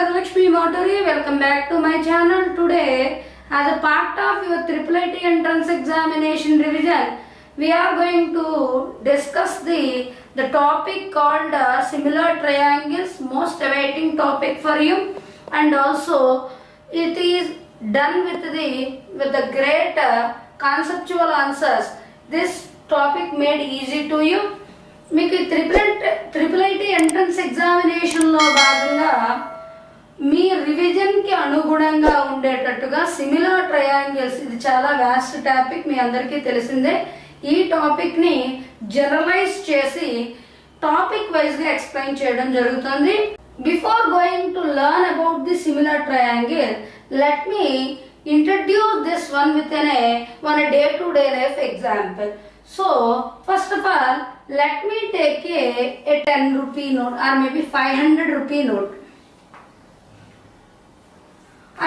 Dharalakshmi Maturi. Welcome back to my channel. Today, as a part of your IIIT entrance examination revision, we are going to discuss the topic called similar triangles, most awaiting topic for you, and also it is done with the great conceptual answers. This topic made easy to you. మీకు IIIT entrance ఎగ్జామినేషన్లో భాగంగా మీ రివిజన్కి అనుగుణంగా ఉండేటట్టుగా similar triangles, ఇది చాలా vast topic, మీ అందరికీ తెలిసిందే. ఈ టాపిక్ని జనరలైజ్ చేసి టాపిక్ వైజ్గా ఎక్స్ప్లెయిన్ చేయడం జరుగుతుంది. Before going to learn about the similar triangle, let me introduce this one with one day-to-day life example. So, first of all, let me take a 10 rupee note or maybe 500 rupee note.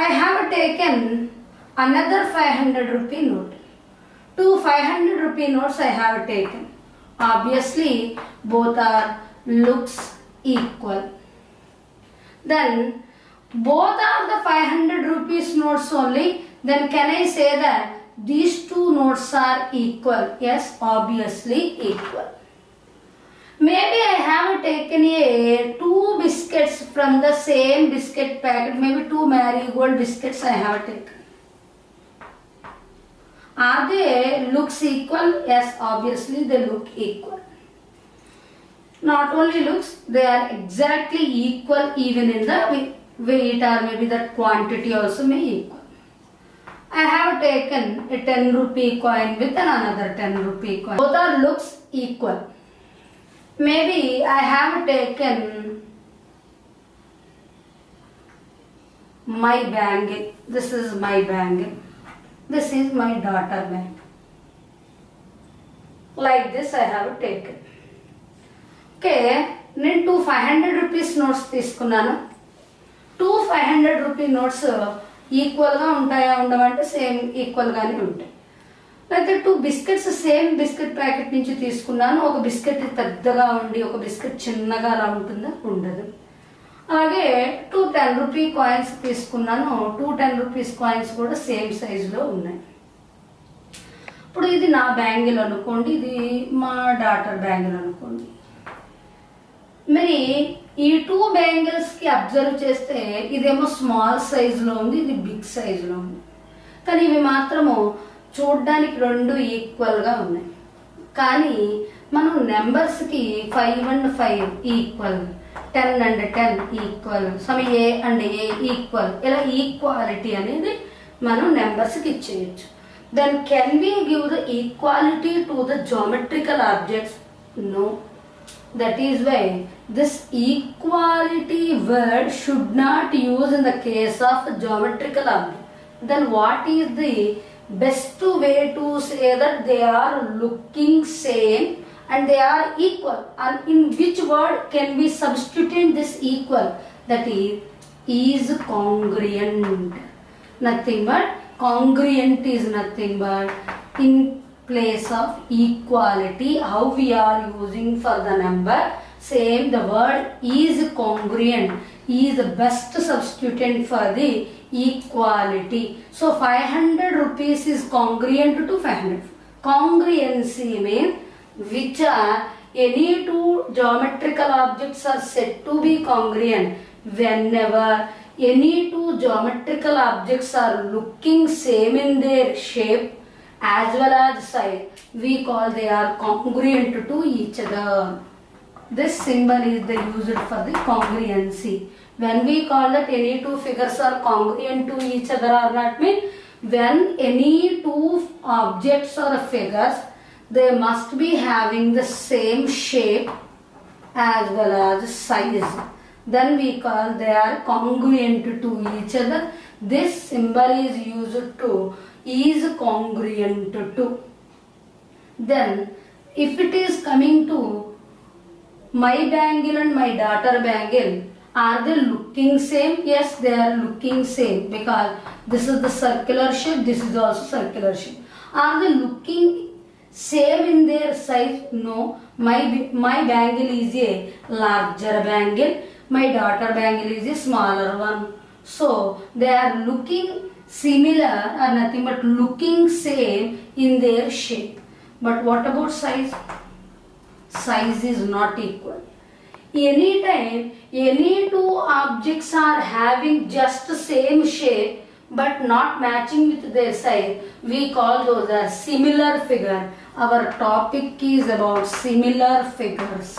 I have taken another 500 rupee note. Two 500 rupee notes I have taken. Obviously, both are looks equal. Then, both are the 500 rupees notes only, then can I say that these two notes are equal? Yes, obviously equal. Maybe I have taken two biscuits from the same biscuit packet, maybe two Marigold biscuits I have taken. Are they looks equal? Yes, obviously they look equal. Not only looks, they are exactly equal even in the weight or maybe that quantity also may equal. I have taken a 10 rupee coin with another 10 rupee coin. Both are looks equal. Maybe I have taken my bangle. This is my bangle. This is my daughter bangle. Like this I have taken. Okay, నేను 500 rupees notes తీసుకున్నాను. 500 rupee notes ఈక్వల్గా ఉంటాయా, ఉండవంటే same ఈక్వల్గానే ఉంటాయి. లేకపోతే 2 biscuits same biscuit packet నుంచి తీసుకున్నాను, ఒక biscuit పెద్దగా ఉండి ఒక బిస్కెట్ చిన్నగా అలా ఉంటుందా, ఉండదు. అలాగే 2 10 రూపీ కాయిన్స్ తీసుకున్నాను, 2 10 రూపీస్ కాయిన్స్ కూడా సేమ్ సైజులో ఉన్నాయి. ఇప్పుడు ఇది నా బ్యాంగిల్ అనుకోండి, ఇది మా డాటర్ బ్యాంగిల్ అనుకోండి. మరి ఈ 2 బ్యాంగిల్స్కి అబ్జర్వ్ చేస్తే ఇదేమో స్మాల్ సైజులో ఉంది, ఇది బిగ్ సైజులో ఉంది. కానీ ఇవి మాత్రము చూడ్డానికి రెండు ఈక్వల్గా ఉన్నాయి. కానీ మనం నెంబర్స్కి 5 and 5 equal, 10 and 10 equal, sum A and A equal, ఇలా ఈక్వాలిటీ అనేది మనం నెంబర్స్కి ఇచ్చేయచ్చు. Then can we give the equality to the geometrical objects? No. That is why this equality word should not use in the case of geometrical object. Then what is the best way to say that they are looking same and they are equal? And in which word can we substitute this equal? That is congruent. Nothing but congruent is nothing but in place of equality, how we are using for the number, same the word is congruent is the best substituent for the equality. So 500 rupees is congruent to 500. Congruency means which are any two geometrical objects are said to be congruent whenever any two geometrical objects are looking same in their shape as well as size, we call they are congruent to each other. This symbol is the used for the congruency. When we call that any two figures are congruent to each other or not, mean when any two objects or figures, they must be having the same shape as well as size, then we call they are congruent to each other. This symbol is used to is congruent to. Then if it is coming to my bangle and my daughter bangle, are they looking same? Yes, they are looking same because this is the circular shape, this is also circular shape. Are they looking same in their size? No. My bangle is a larger bangle, My daughter bangle is a smaller one. So they are looking similar or nothing but looking same in their shape. But what about size? Size is not equal. Anytime any two objects are having just same shape but not matching with their size, we call those as similar figure. Our topic is about similar figures.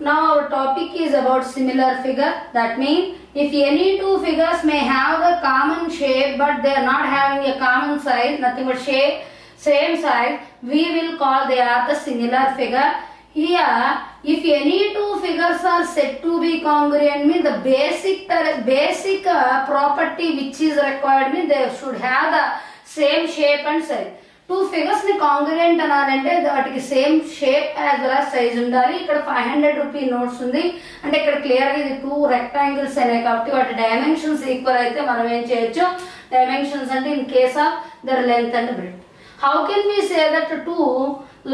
Now our topic is about similar figure. That means if any two figures may have the common shape but they are not having a common size, nothing but shape, same size, we will call they are the similar figure. Here, if any two figures are said to be congruent, means the basic property which is required means they should have the same shape and size. Two figures ni congruent అనాలంటే వాటికి same shape as well as size ఉండాలి. ఇక్కడ 500 rupee notes ఉంది అంటే ఇక్కడ clear గా ఇది two rectangles అనేవి కాబట్టి వాటి డైమెన్షన్స్ ఈక్వల్ అయితే మనం ఏం చేయొచ్చు, డైమెన్షన్స్ అంటే in case of their length and breadth. How can we say that two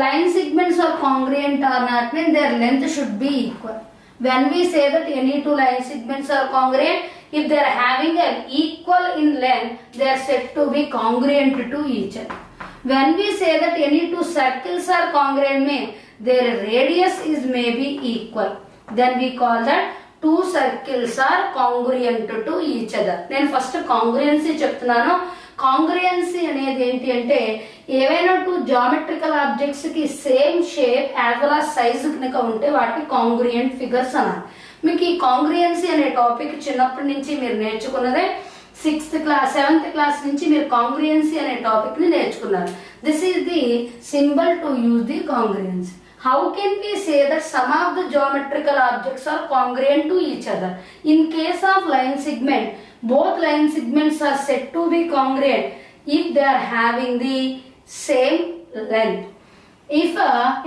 line segments are congruent or not? Mean their length should be equal. When we say that any two line segments are congruent, if they are having an equal in length, they are said to be congruent to each other. When we say that any two circles are congruent, mean their radius is maybe equal. Then we call that two circles are congruent to each other. Then first congruency చెప్తున్నాను. కాంగ్రుయెన్సీ అనేది ఏంటి అంటే ఏవైనా two geometrical objects కి same shape as well as size కనుక ఉంటే వాటిని కాంగ్రుయెంట్ figures అన్నారు. మీకు ఈ కాంగ్రుయెన్సీ అనే టాపిక్ చిన్నప్పటి నుంచి మీరు నేర్చుకున్నదే. 6th క్లాస్ 7th క్లాస్ నుంచి మీరు కాంగ్రుయెన్సీ అనే టాపిక్ ని నేర్చుకున్నారు. This is the symbol to use the congruency. How can we say that some of the geometrical objects are congruent to each other? In case of line segment, both line segments are said to be congruent if they are having the same length. If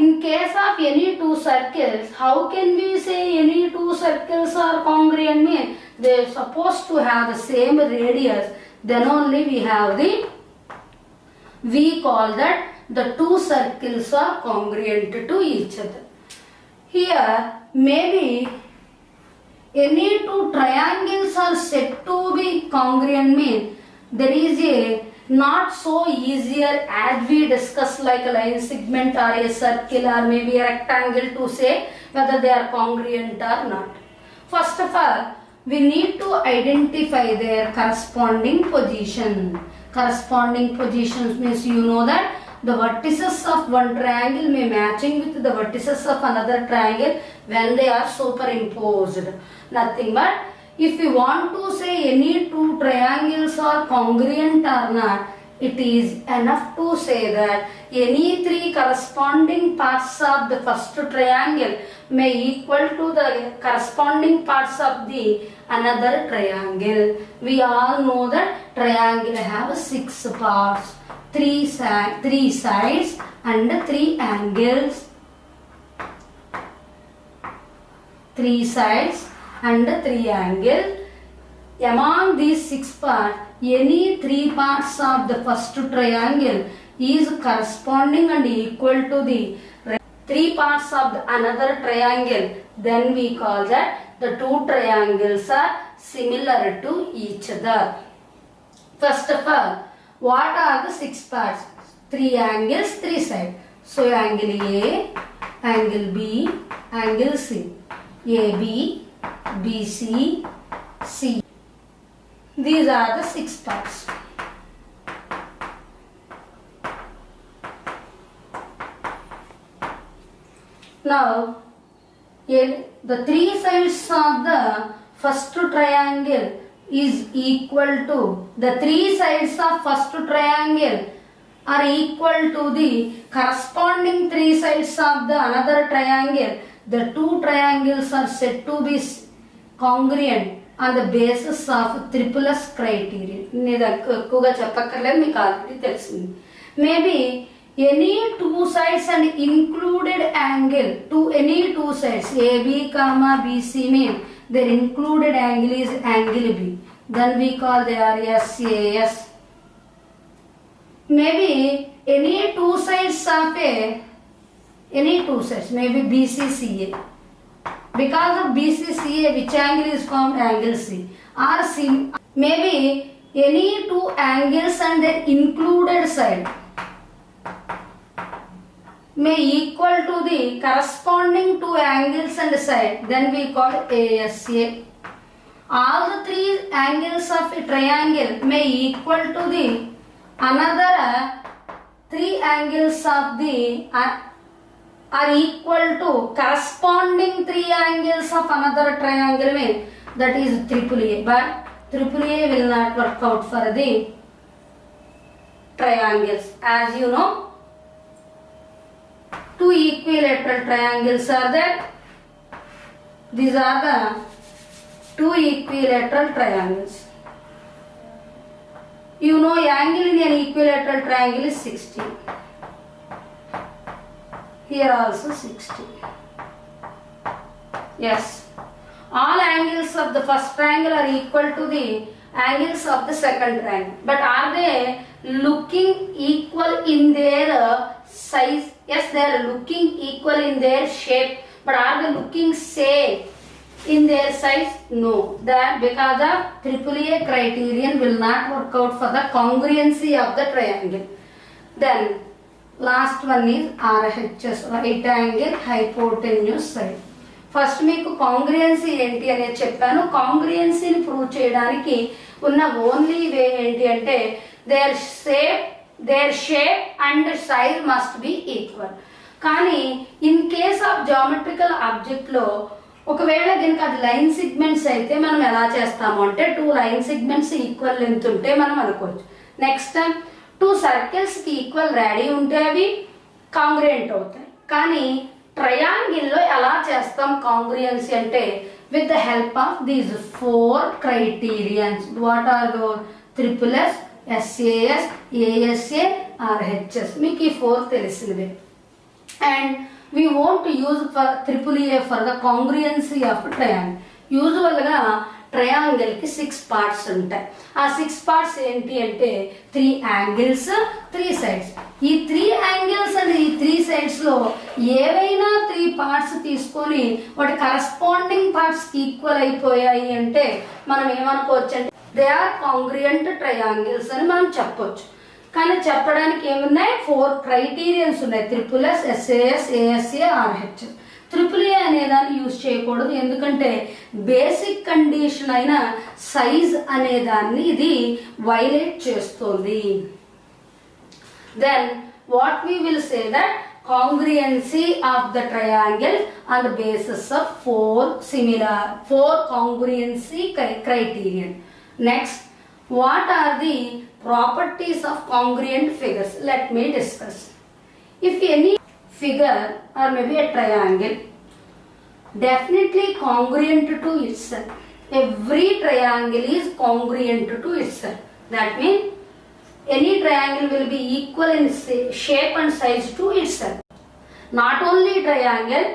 in case of any two circles, how can we say any two circles are congruent? Mean they are supposed to have the same radius. Then only we call that the two circles are congruent to each other. Here maybe any two triangles are said to be congruent, mean there is a not so easier as we discuss like a line segment or a circle or maybe a rectangle to say whether they are congruent or not. First of all, we need to identify their corresponding position. Corresponding positions means you know that the vertices of one triangle may matching with the vertices of another triangle when they are superimposed. Nothing but if we want to say any two triangles are congruent or not, it is enough to say that any three corresponding parts of the first triangle may equal to the corresponding parts of the another triangle. We all know that triangle have 6 parts, 3 sides and 3 angles. 3 sides and 3 angles. Among these 6 parts, any 3 parts of the first triangle is corresponding and equal to the 3 parts of the another triangle. Then we call that the two triangles are similar to each other. First of all, what are the 6 parts? 3 angles, 3 sides. So angle A, angle B, angle C. AB, BC, C. These are the 6 parts. Now, the 3 sides of the first triangle is equal to, the 3 sides of first triangle are equal to the corresponding 3 sides of the another triangle. The two triangles are said to be congruent on the basis of Triple-S criterion. నేను ఎక్కువగా చెప్పక్కర్లేదు, మీకు already తెలిసింది. Maybe any two sides and included angle to any two sides AB, BC mean their included angle is angle B. Then we call they are SAS. Maybe any two sides of any two sides, maybe BCCA. because of BCCA, which angle is formed? Angle C. Or maybe any two angles and their included side may equal to the corresponding two angles and side, then we call ASA. All the three angles of a triangle may equal to the another three angles of the are equal to corresponding three angles of another triangle, that is AAA. But AAA will not work out for the triangles. As you know, two equilateral triangles are there. These are the two equilateral triangles. You know, angle in an equilateral triangle is 60. Here also 60. Yes. All angles of the first triangle are equal to the angles of the second triangle. But are they looking equal in their size? Yes, they are looking equal in their shape. But are they looking same in their size? No. That because of AAA criterion will not work out for the congruency of the triangle. Then last one is RHS, right angle hypotenuse side. First మీకు కాంగ్రియన్సీ ఏంటి అనేది చెప్పాను. కాంగ్రియన్సీని prove చేయడానికి ఉన్న only way ఏంటి అంటే there shape and size must be equal. కానీ in case of geometrical object లో ఒకవేళ దీనికి అది లైన్ సిగ్మెంట్స్ అయితే మనం ఎలా చేస్తాము అంటే two line segments equal length ఉంటే మనం అనుకోవచ్చు. నెక్స్ట్ టూ సర్కిల్స్ కి ఈక్వల్ రేడియస్ ఉంటే అవి కాంగ్రియంట్ అవుతాయి. కానీ ట్రయాంగిల్లో ఎలా చేస్తాం కాంగ్రియన్సీ అంటే with the help of these four criterions. What are those? AAA, SAS, ASA, RHS. మీకు ఈ ఫోర్ తెలిసినవి. And we want to use for AAA for the congruency of triangle. యూజువల్గా ట్రయాంగిల్ కి 6 పార్ట్స్ ఉంటాయి. ఆ 6 పార్ట్స్ ఏంటి అంటే 3 యాంగిల్స్ 3 సైడ్స్. ఈ 3 యాంగిల్స్ అండ్ ఈ 3 సైడ్స్ లో ఏవైనా 3 పార్ట్స్ తీసుకొని వాటి కరస్పాండింగ్ పార్ట్స్ కి ఈక్వల్ అయిపోయాయి అంటే మనం ఏమనుకోవచ్చు అంటే దే ఆర్ కాంగ్రియంట్ ట్రయాంగిల్స్ అని మనం చెప్పొచ్చు. కానీ చెప్పడానికి ఏమున్నాయి? 4 క్రైటీరియన్స్ ఉన్నాయి. AAA, SAS, ASA, RHS. AAA అనేదాన్ని యూజ్ చేయకూడదు, ఎందుకంటే బేసిక్ కండిషన్ అయిన సైజ్ అనేదాన్ని ఇది వైలేట్ చేస్తుంది. Then what we will say that congruency of the triangle on the basis of 4 congruency criterion. Next, what are the properties of congruent figures? Let me discuss. If any figure or maybe a triangle definitely congruent to itself, every triangle is congruent to itself. That means any triangle will be equal in shape and size to itself. Not only triangle,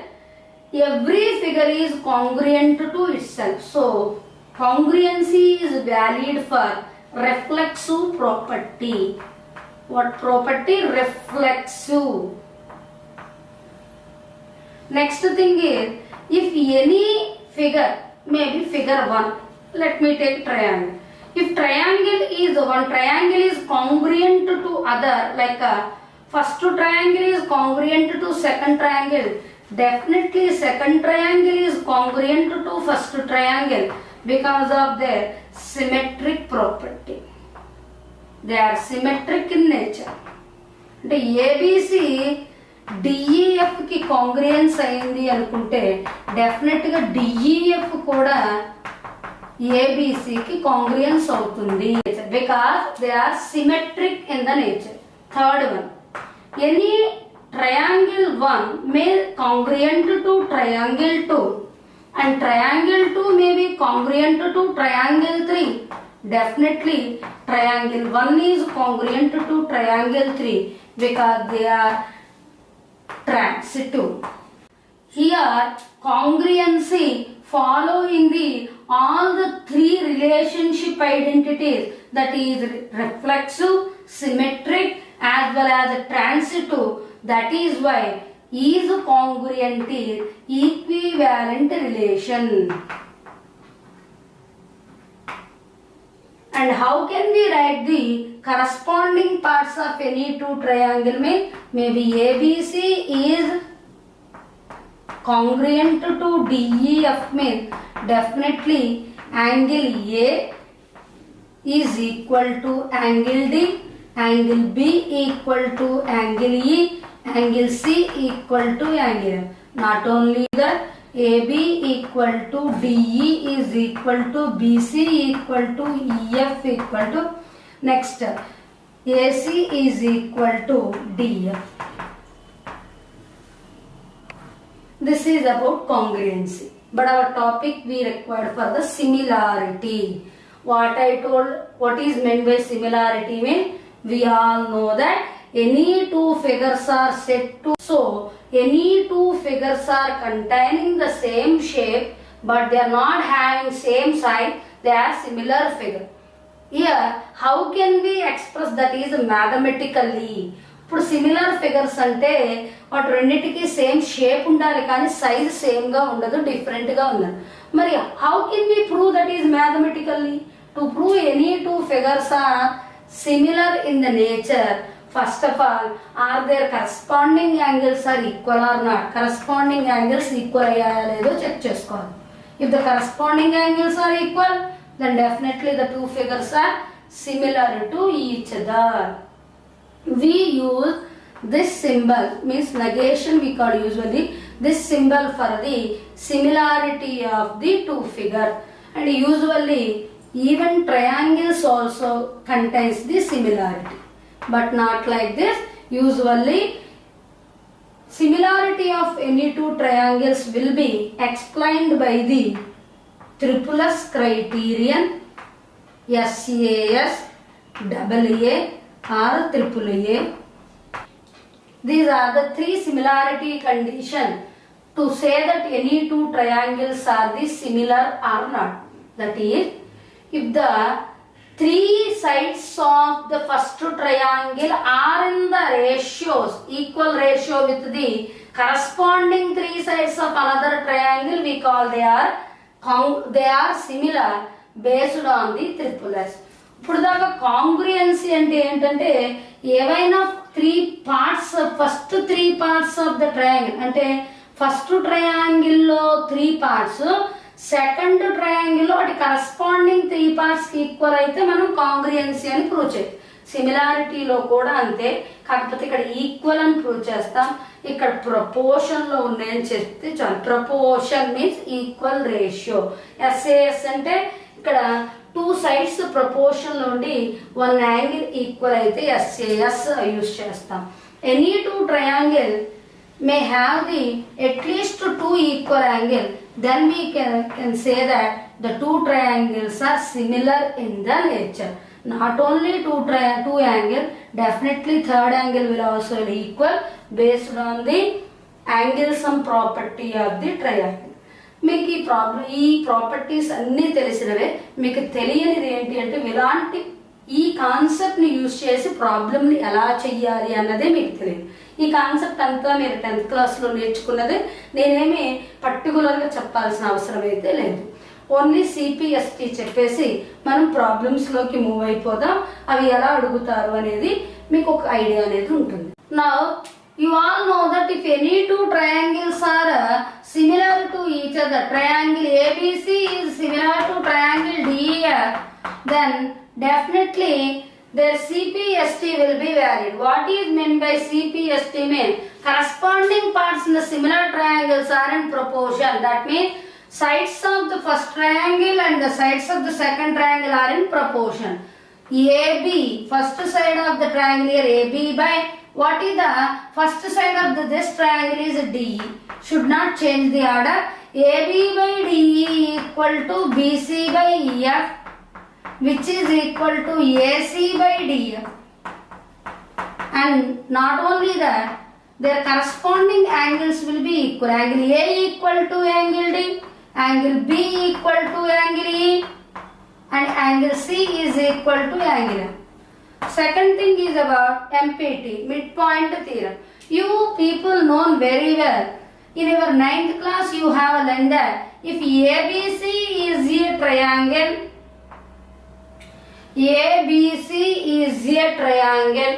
every figure is congruent to itself. So congruency is valid for reflexive property. What property? Reflexive. Next thing is, if any figure, maybe figure 1, let me take triangle. If one triangle is congruent to other, like first triangle is congruent to second triangle, definitely second triangle is congruent to first triangle because of their symmetric property. They are symmetric in nature. అంటే ABC DEF కి congruence అయింది అనుకుంటే definite గా DEF కూడా ABC కి congruence అవుతుంది, because they are symmetric in the nature. Third one, any triangle 1 may congruent to triangle 2 and triangle 2 may be congruent to triangle 3. Definitely triangle 1 is congruent to triangle 3 because they are transitive. Here congruency follow in the all the 3 relationship identities, that is reflexive, symmetric as well as transitive. That is why is congruent in equivalent relation. And how can we write the corresponding parts of any two triangle? Maybe ABC is congruent to DEF, means definitely angle A is equal to angle D, angle B equal to angle E, angle C equal to angle F. Not only that, AB equal to DE is equal to BC equal to EF equal to, next AC is equal to DF. This is about congruency. But our topic we required for the similarity. What I told, what is meant by similarity mean? We all know that any two figures are said to, so any two figures are containing the same shape but they are not having same side, they are similar figure. Here, how can we express that is mathematically? ఇప్పుడు similar figures అంటే వాటి రెండింటికి same shape ఉండాలి కానీ size same గా ఉండదు, different గా ఉన్నది. మరి how can we prove that is mathematically? To prove any two figures are similar in the nature, first of all are their corresponding angles are equal or not? Corresponding angles equal అయ్యాయో లేదో check చేసుకోవాలి. If the corresponding angles are equal, then definitely the two figures are similar to each other. We use this symbol, means negation we call usually this symbol for the similarity of the two figures, and usually even triangles also contains the similarity, but not like this. Usually similarity of any two triangles will be explained by the Triple-S criterion, SAS, AA or AAA. These are the three similarity conditions to say that any two triangles are the similar or not. That is, if the three sides of the first triangle are in the ratios, equal ratio with the corresponding three sides of another triangle, we call they are similar based on the Triple-S. ఇప్పుడు దాకా కాంగ్రుయెన్సీ అంటే ఏంటంటే ఏవైనా three parts, first three parts of the triangle, అంటే first ట్రయాంగిల్లో three parts, second ట్రయాంగిల్లో వాటి corresponding three parts కి equal అయితే మనం కాంగ్రుయెన్సీ అని ప్రూవ్ చేయాలి. సిమిలారిటీలో కూడా అంతే, కాకపోతే ఇక్కడ ఈక్వల్ అని ప్రూవ్ చేస్తాం, ఇక్కడ ప్రపోర్షన్ లో ఉన్నాయని చెప్తే చాలు. Proportion means equal ratio. SAs అంటే ఇక్కడ టూ సైడ్స్ ప్రపోర్షన్ లో ఉండి వన్ యాంగిల్ ఈక్వల్ అయితే ఎస్ఏఎస్ యూజ్ చేస్తాం. Any two triangle may have the at least two equal angle, then we can say that the two triangles are similar in the nature. Not only two angle, definitely third angle will also be equal based on the angle sum property of the triangle. మీకు ఈ properties అన్నీ తెలిసినవే. మీకు తెలియనిది ఏంటి అంటే ఇలాంటి ఈ concept ని యూజ్ చేసి ప్రాబ్లమ్ ని ఎలా చెయ్యాలి అన్నదే మీకు తెలియదు. ఈ కాన్సెప్ట్ అంతా మీరు 10th క్లాస్లో నేర్చుకున్నదే, నేనేమి పర్టికులర్గా చెప్పాల్సిన అవసరం అయితే లేదు. ఓన్లీ సిపిఎస్టి చెప్పేసి మనం ప్రాబ్లమ్స్లోకి మూవ్ అయిపోదాం. అవి ఎలా అడుగుతారు అనేది మీకు ఒక ఐడియా అనేది ఉంటుంది. Now you all know that if any two triangles are similar to each other, triangle ABC is similar to triangle DEF, then definitely their CPST will be valid. What is meant by CPST? Mean corresponding parts in the similar triangles are in proportion. That means sides of the first triangle and the sides of the second triangle are in proportion. AB, first side of the triangle here, AB by what is the first side of this triangle is DE. Should not change the order. AB by DE equal to BC by EF, which is equal to AC by DF. And not only that, their corresponding angles will be equal. Angle A equal to angle D, angle B equal to angle E, and angle C is equal to angle F. Second thing is about MPT, midpoint theorem. You people know very well. In your 9th class, you have learned that if ABC is a triangle, ABC is a triangle,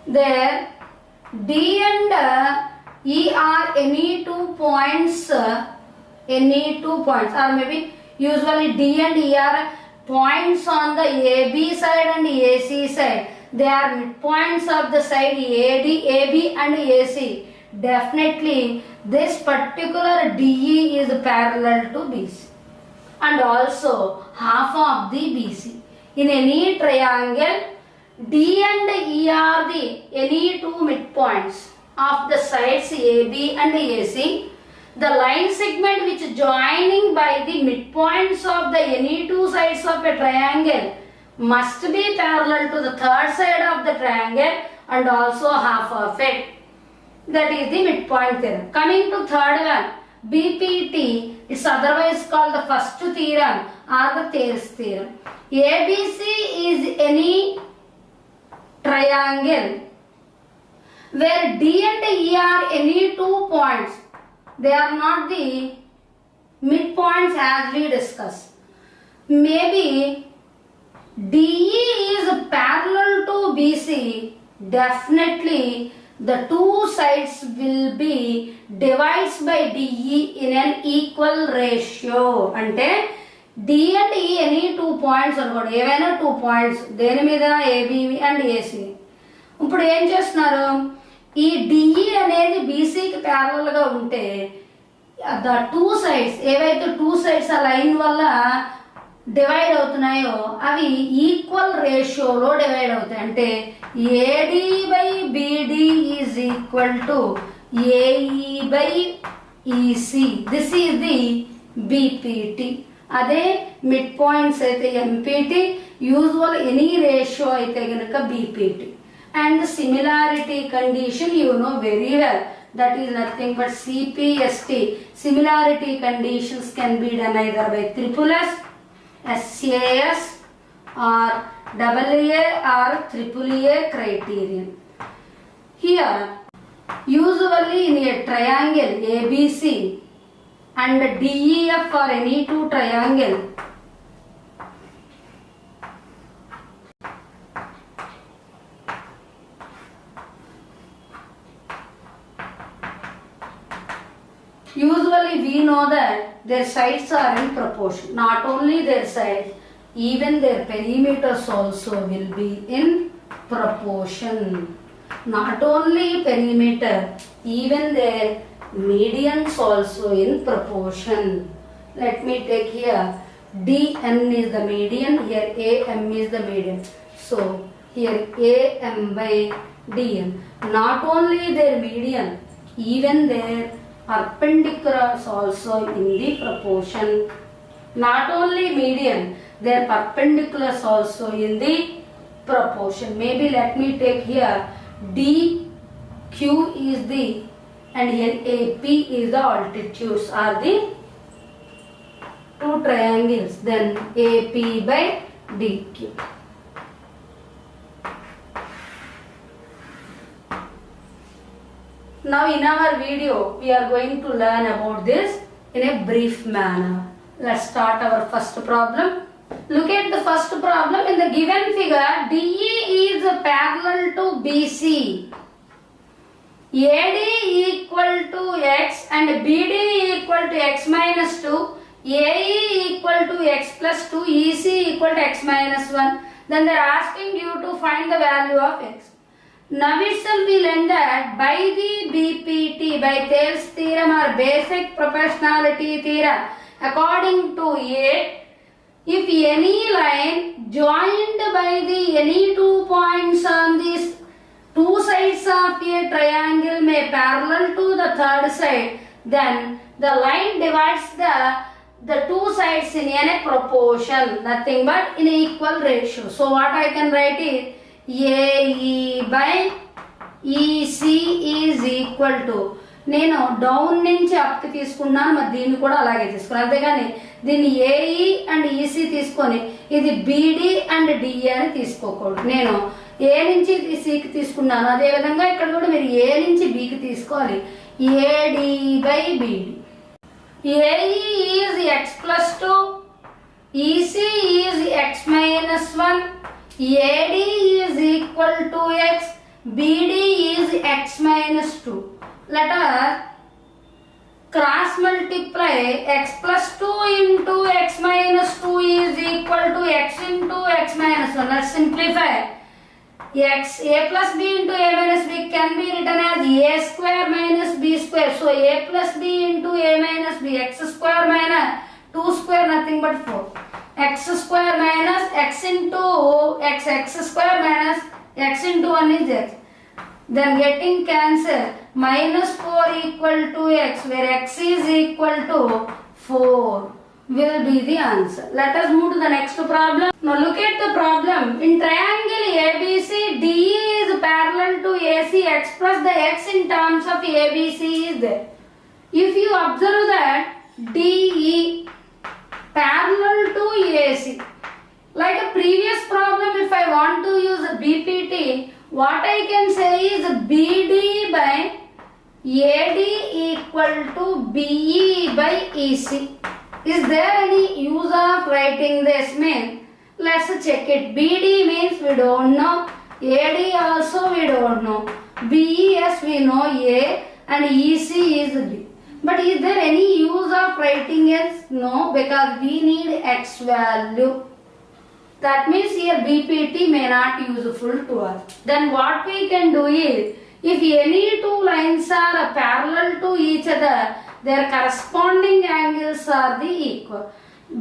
there D and E are any 2 points, or maybe usually D and E are points on the AB side and AC side. They are midpoints of the side AB and AC. Definitely this particular DE is parallel to BC and also half of the BC. In any triangle, D and E are the any 2 midpoints of the sides AB and AC. The line segment which joining by the midpoints of the any 2 sides of a triangle must be parallel to the third side of the triangle and also half of it. That is the midpoint theorem. Coming to third one, BPT, it's otherwise called the first theorem or the Thales theorem. ABC is any triangle where D and E are any 2 points. They are not the midpoints as we discussed. Maybe DE is parallel to BC. Definitely the two sides will be divided by DE in an equal ratio. Ante D and E any 2 points అనుకోండి, ఏవైనా 2 points దేని మీద AB and AC. ఇప్పుడు ఏం చేస్తున్నారు, ఈ DE అనేది BCకి parallel గా ఉంటే ద టూ సైడ్స్ ఏవైతే 2 sides ఆ లైన్ వల్ల డివైడ్ అవుతున్నాయో అవి ఈక్వల్ రేషియోలో డివైడ్ అవుతాయి. అంటే AD by BD is equal to AE by EC. This is the BPT. అదే మిడ్ పాయింట్స్ అయితే MPT, యూజువల్ ఎనీ రేషియో అయితే గనుక BPT. And similarity condition you know very well, that is nothing but CPST. Similarity conditions can be done either by triple S, SAS or AA or triple A criterion. Here usually in a triangle ABC and DEF or any two triangle, usually we know that their sides are in proportion. Not only their sides, even their perimeters also will be in proportion. Not only perimeter, even their medians also in proportion. Let me take here DN is the median, here AM is the median. So here AM by DN. Not only their median, even their perpendiculars also in the proportion. Not only median, their perpendiculars also in the proportion. Maybe let me take here DQ is the and here AP is the altitudes are the two triangles, then AP by DQ. Now in our video we are going to learn about this in a brief manner. Let's start our first problem. Look at the first problem. In the given figure, DE is parallel to BC. AD equal to X and BD equal to X minus 2. AE equal to X plus 2. EC equal to X minus 1. Then they are asking you to find the value of X. Now itself we learn that by the BPT, by Thales theorem or basic proportionality theorem, according to it, if any line joined by the any 2 points on these two sides of a triangle may parallel to the third side, then the line divides the two sides in a proportion, nothing but in equal ratio. So what I can write is AE by EC is equal to, నేను down నుంచి up తీసుకున్నాను, మరి దీన్ని కూడా అలాగే తీసుకున్నాను. అంతేగాని దీన్ని ఏఈ అండ్ ఈసీ తీసుకొని ఇది బీడీ అండ్ డిఏ అని తీసుకోకూడదు. నేను ఏ నుంచి సికి తీసుకున్నాను అదే విధంగా ఇక్కడ కూడా మీరు ఏ నుంచి బికి తీసుకోవాలి. AD by BD. AE is x plus 2, EC is x minus 1, AD is equal to x, BD is x minus 2. Let us cross multiply x plus 2 into x minus 2 is equal to x into x minus 1. Let's simplify. A plus b into a minus b can be written as a square minus b square. So a plus b into a minus b, x square minus 2 square nothing but 4. X square minus x into x square minus x into 1 is x. Then getting cancel, minus 4 equal to x, where x is equal to 4 will be the answer. Let us move to the next problem. Now look at the problem. In triangle ABC, DE is parallel to AC. Express the x in terms of ABC is there. If you observe that DE parallel to AC, like a previous problem, if I want to use a BPT, what I can say is BD by AD equal to BE by EC. Is there any use of writing this? Let's check it. BD means we don't know. AD also we don't know. BE, yes, we know A, and EC is B. But is there any use of writing it? No, because we need X value. That means here BPT may not useful to us. Then what we can do is, if any two lines are parallel to each other, their corresponding angles are the equal.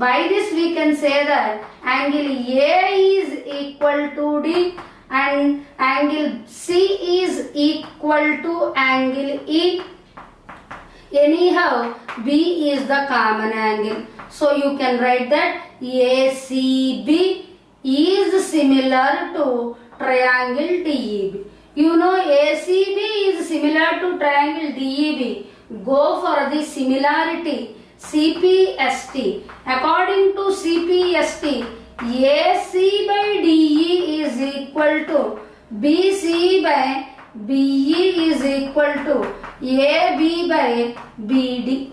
By this we can say that angle A is equal to D and angle C is equal to angle E. Anyhow, B is the common angle. So you can write that ACB is similar to triangle DEB. You know ACB is similar to triangle DEB. Go for the similarity. CPST. According to CPST, AC by DE is equal to BC by BE is equal to AB by BD.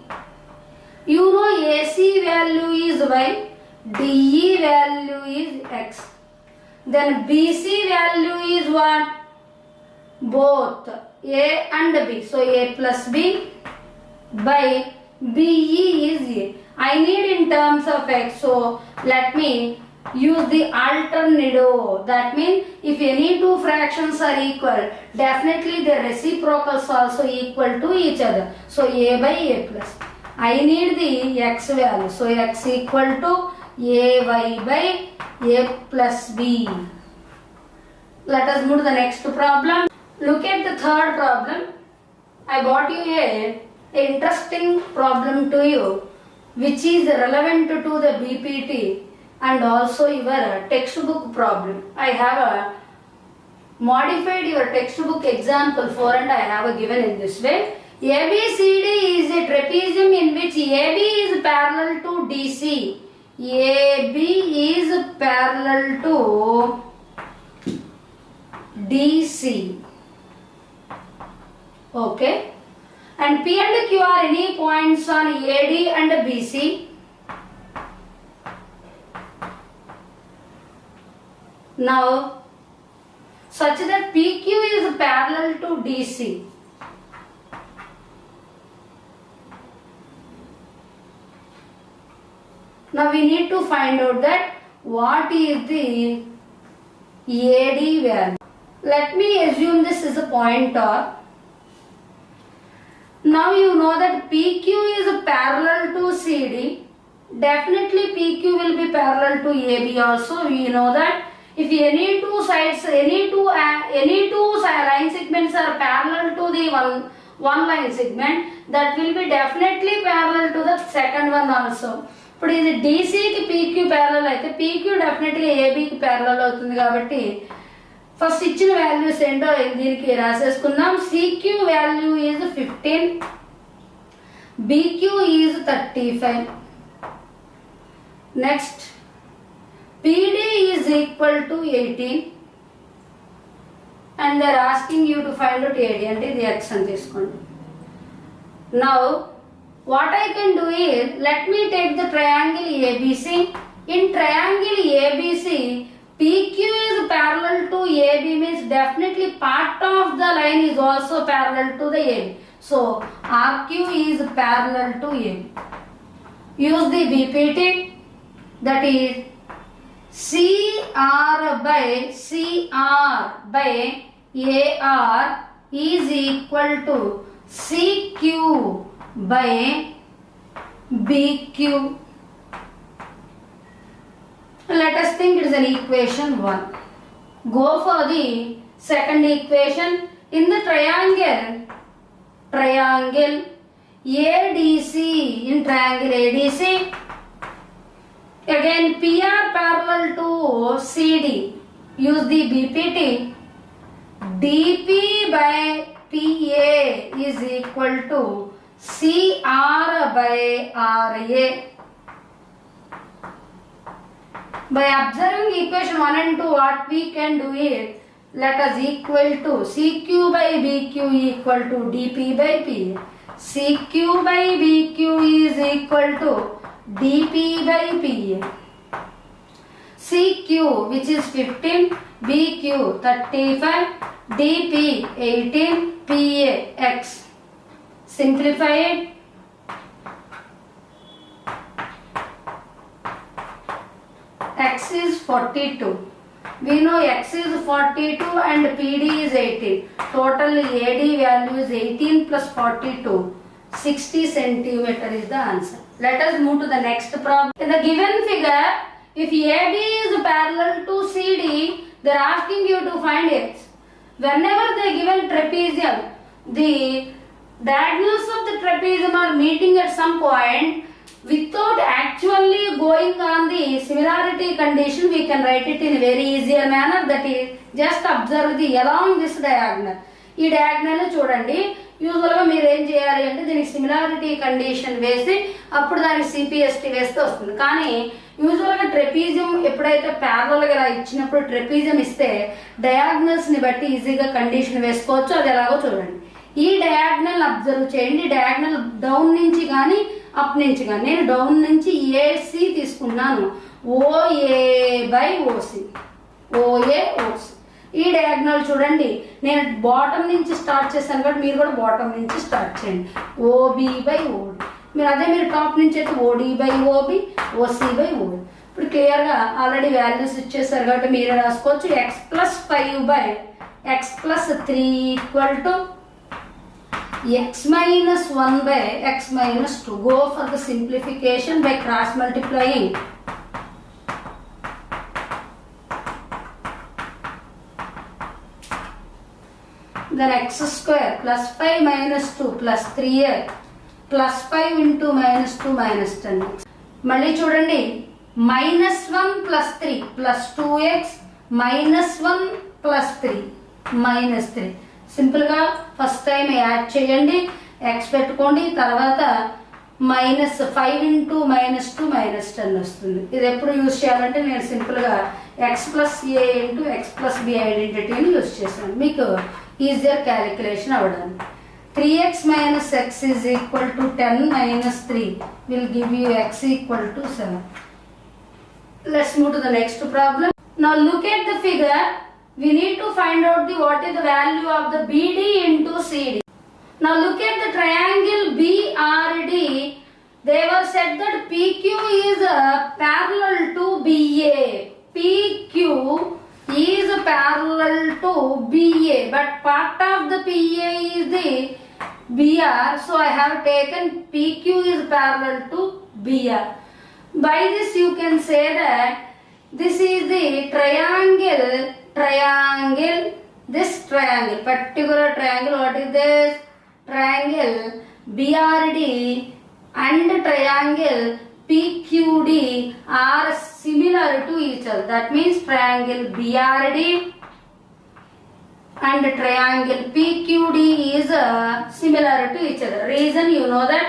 You know AC value is Y, DE value is X. Then BC value is what? Both A and B. So A plus B by BE is A. I need in terms of X. So let me use the alternative. That means if any two fractions are equal, definitely their reciprocals also equal to each other. So A by A plus. I need the X value. So X equal to AY by A plus B. Let us move to the next problem. Look at the third problem. I brought you a interesting problem to you, which is relevant to the BPT and also your textbook problem. I have modified your textbook example 4 and I have given in this way. ABCD is a trapezium in which AB is parallel to DC. AB is parallel to DC. Okay. And P and Q are any points on AD and BC. Now, such that PQ is parallel to DC. Now we need to find out that what is the AD value. Let me assume this is a pointer. Now you know that PQ is parallel to CD. Definitely PQ will be parallel to AB also. We know that if any two sides, any two line segments are parallel to the one line segment, that will be definitely parallel to the second one also. ఇప్పుడు ఇది డీసీకి PQ parallel అయితే PQ డెఫినెట్గా ఏబీకి parallel అవుతుంది కాబట్టి first ఇచ్చిన values ఏంటో దీనికి రాసేసుకుందాం. CQ value is 15, BQ is 35. Next PD is equal to 18, and they are asking you to find out AD అంటే ఇది x అని తీసుకోండి. Now what I can do is, let me take the triangle ABC. In triangle ABC, PQ is parallel to AB, means definitely part of the line is also parallel to the AB. So RQ is parallel to AB. Use the BPT, that is CR by AR is equal to CQ by BQ. Let us think it is an equation 1. Go for the second equation. In the triangle ADC, in triangle ADC, again PR parallel to CD. Use the BPT. DP by PA is equal to CR by RA. By observing equation 1 and 2, what we can do is, let us equal to CQ by BQ equal to DP by PA. CQ by BQ is equal to DP by PA. CQ, which is 15, BQ 35, DP 18, PA X. Simplify it. X is 42. We know X is 42 and PD is 18. Total AD value is 18 plus 42. 60 centimeter is the answer. Let us move to the next problem. In the given figure, if AB is parallel to CD, they are asking you to find X. Whenever they given trapezium, the diagonals of the trapezium are meeting at some point. Without actually going on the similarity condition, we can write it in a very easier manner. That is, just observe the along this diagonal. ఈ diagonal చూడండి. యూజువల్గా మీరు ఏం చేయాలి అంటే దీనికి similarity condition వేసి అప్పుడు దానికి సిపిఎస్టీ వేస్తే వస్తుంది. కానీ యూజువల్గా ట్రెపీజియం ఎప్పుడైతే ప్యారలల్గా ఇలా ఇచ్చినప్పుడు ట్రెపీజియం ఇస్తే డయాగ్నల్స్ని బట్టి ఈజీగా కండిషన్ వేసుకోవచ్చు. అది ఎలాగో చూడండి. ఈ డయాగ్నల్ అబ్జర్వ్ చేయండి. డయాగ్నల్ డౌన్ నుంచి కానీ అప్ నుంచి కానీ, నేను డౌన్ నుంచి ఏసీ తీసుకున్నాను. OA by OC, OA OC. ఈ డయాగ్నల్ చూడండి, నేను బాటమ్ నుంచి స్టార్ట్ చేశాను కాబట్టి మీరు కూడా బాటమ్ నుంచి స్టార్ట్ చేయండి. ఓబి బై ఓడి. మీరు టాప్ నుంచి అయితే ఓడి బై ఓబి, ఓసి బై ఓడి. ఇప్పుడు క్లియర్గా ఆల్రెడీ వాల్యూస్ ఇచ్చేసారు కాబట్టి మీరే రాసుకోవచ్చు. X plus 5 by X plus 3 equal to x minus 1 by x minus 2. Go for the simplification by cross multiplying. Then x square plus 5 minus 2 plus 3x plus 5 into minus 2 minus 10. మళ్ళీ చూడండి, minus 1 plus 3 plus 2x minus 1 plus 3 minus 3. సింపుల్గా first time add చేయండి, X పెట్టుకోండి, తర్వాత -5 into -2 -10 వస్తుంది. ఇది ఎప్పుడు use చేయాలంటే నేను సింపుల్గా X plus A into X plus B ఐడెంటిటీని యూజ్ చేశాను, మీకు ఈజియర్ క్యాలిక్యులేషన్ అవ్వడానికి. 3x minus x is equal to 10 minus 3 will give you x equal to 7. Let's move to the next problem. Now look at the figure. We need to find out what is the value of the BD into CD. Now look at the triangle BRD. They were said that PQ is parallel to BA. PQ is parallel to BA, but part of the PA is the BR. So I have taken PQ is parallel to BR. By this you can say that this is the triangle, this triangle, particular triangle. What is this? Triangle BRD and triangle PQD are similar to each other. That means triangle BRD and triangle PQD is similar to each other. Reason, you know that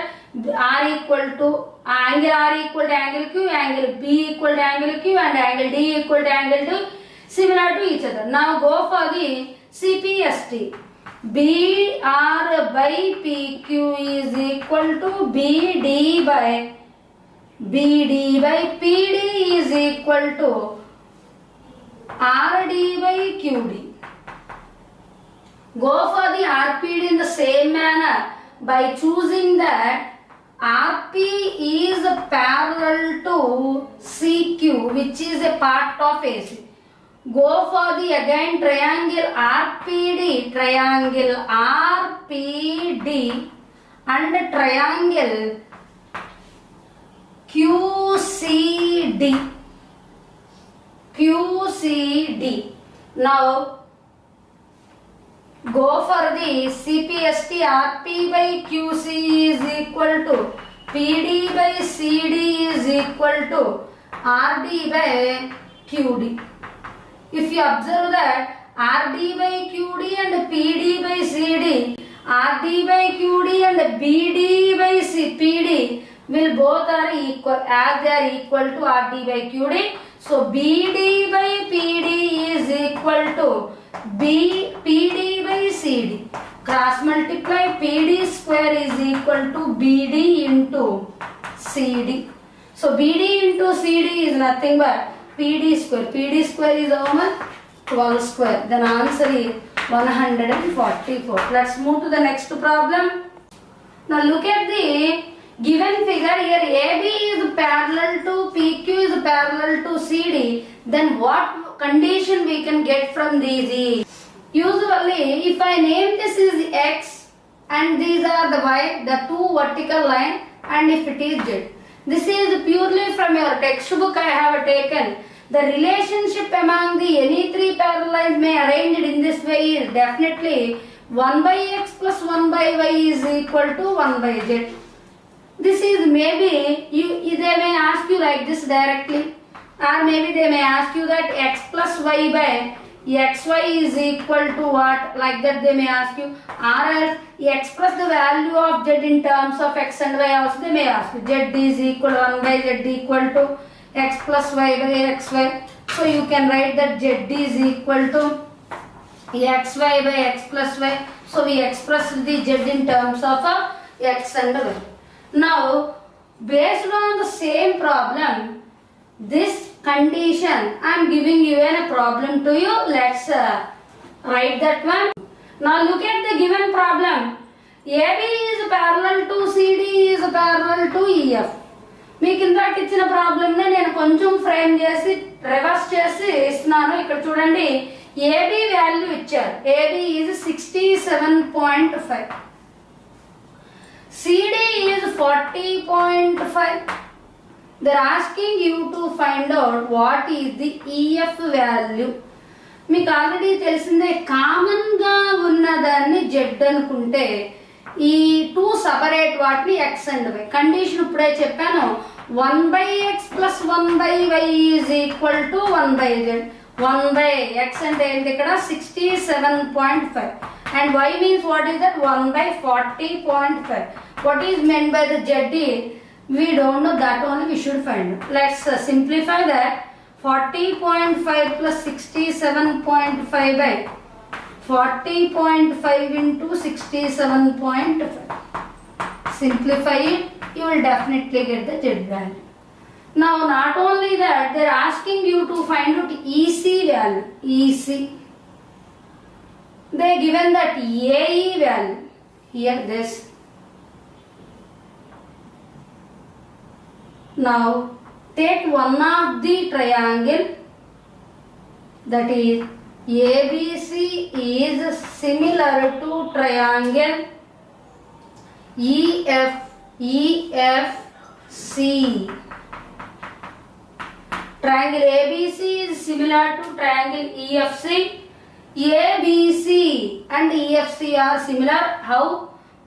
R equal to angle R equal to angle Q, angle B equal to angle Q, and angle D equal to angle D, similar to each other. Now go for the CPST. BR by PQ is equal to BD by PD is equal to RD by QD. Go for the RPD in the same manner by choosing that RP is parallel to CQ, which is a part of AC. Go for the again triangle RPD, triangle RPD and triangle QCD. Now go for the CPST. RP by QC is equal to PD by CD is equal to RD by QD. If you observe that RD by QD and PD by CD, RD by QD and BD by PD will both are equal as they are equal to RD by QD. So BD by PD is equal to PD by CD. Cross multiply, PD square is equal to BD into CD. So BD into CD is nothing but PD square. PD square is how much? 12 square. Then answer is 144. Let's move to the next problem. Now look at the given figure here. AB is parallel to PQ is parallel to CD. Then what condition we can get from these? Usually if I name this is X and these are the Y, the two vertical line, and if it is Z. This is purely from your textbook I have taken. The relationship among the any three parallel lines may arranged in this way is definitely 1 by X plus 1 by Y is equal to 1 by Z. This is maybe, they may ask you like this directly, or maybe they may ask you that X plus Y by XY is equal to what, like that they may ask you, or else X plus the value of Z in terms of X and Y also they may ask you. Z is equal to 1 by Z equal to X plus Y by XY. So you can write that Z is equal to XY by X plus Y. So we express the Z in terms of X and Y. Now based on the same problem, this condition I am giving you a problem to you. Let's write that one. Now look at the given problem. AB is parallel to CD is parallel to EF. మీకు ఇందాక ఇచ్చిన ప్రాబ్లమ్ని నేను కొంచెం frame చేసి reverse చేసి ఇస్తున్నాను. ఇక్కడ చూడండి, ఏబి వాల్యూ ఇచ్చారు. AB is 67.5, CD is 40.5. They are asking you to find out what is the EF value. మీకు ఆల్రెడీ తెలిసిందే, కామన్ గా ఉన్నదాన్ని జెడ్ అనుకుంటే ఈ టూ సపరేట్ వాటిని ఎక్స్ అండ్ వై. కండిషన్ ఇప్పుడే చెప్పాను, 1 by x plus 1 by y is equal to 1 by z. 1 by x అంటే ఏంటి ఇక్కడ 67.5 and y means what is that, 1 by 40.5. what is meant by the z is we don't know, that only we should find. Let's simplify that. 40.5 plus 67.5 by 40.5 into 67.5. Simplify it, you will definitely get the z value. Now not only that, they are asking you to find out EC value. EC, they given that AE value here, this. Now take one of the triangle, that is ABC is similar to triangle EFC. Triangle ABC is similar to triangle EFC. ABC and EFC are similar. How?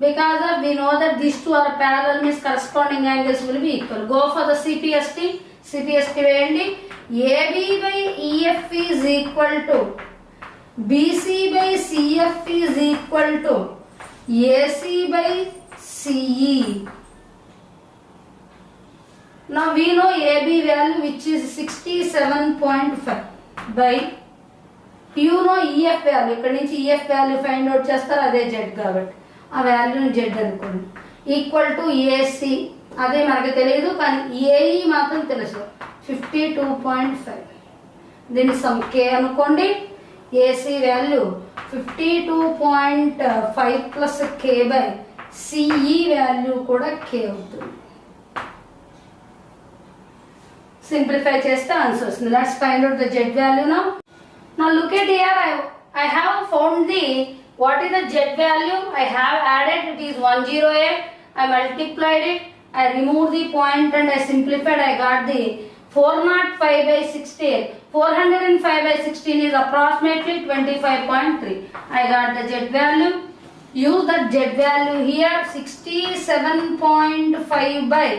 Because of we know that these two are parallel, means corresponding angles will be equal. Go for the CPST. CPST వేయండి. AB by EF is equal to BC by CF is equal to AC by CE. Now we know AB value, which is 67.5 by you know EF value, ఇక్కడ నుంచి EF value find out చేస్తారు, అదే Z కాబట్టి ఆ వాల్యూని Z అనుకోండి. Equal to AC, అదే మనకు తెలియదు కానీ ఏఈ మాత్రం తెలుసు 52.5. దీని సమ్ కే అనుకోండి. AC value 52.5 plus K by CE value కూడా కే అవుతుంది. సింప్లిఫై చేస్తే ఆన్సర్ వస్తుంది. Let's find out the Z value now. Now look at here, I have found the what is the Z value. I have added, it is 108. I multiplied it, I removed the point and I simplified. I got the 405 by 16. 405 by 16 is approximately 25.3. I got the Z value. Use that Z value here. 67.5 by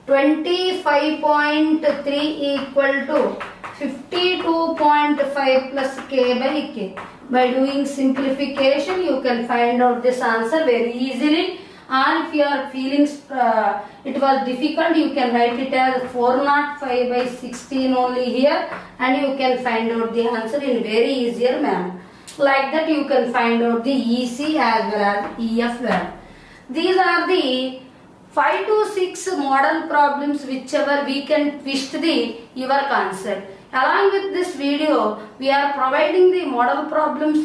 25.3 equal to 52.5 plus k by k. By doing simplification, you can find out this answer very easily. Or if you are feeling it was difficult, you can write it as 405 by 16 only here, and you can find out the answer in very easier manner. Like that, you can find out the EC as well as EF value. These are the 5 to 6 model problems whichever we can twist your concept. Along with this video, we are providing the model problems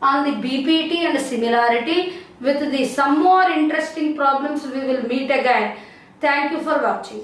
on the BPT and similarity. With some more interesting problems, we will meet again. Thank you for watching.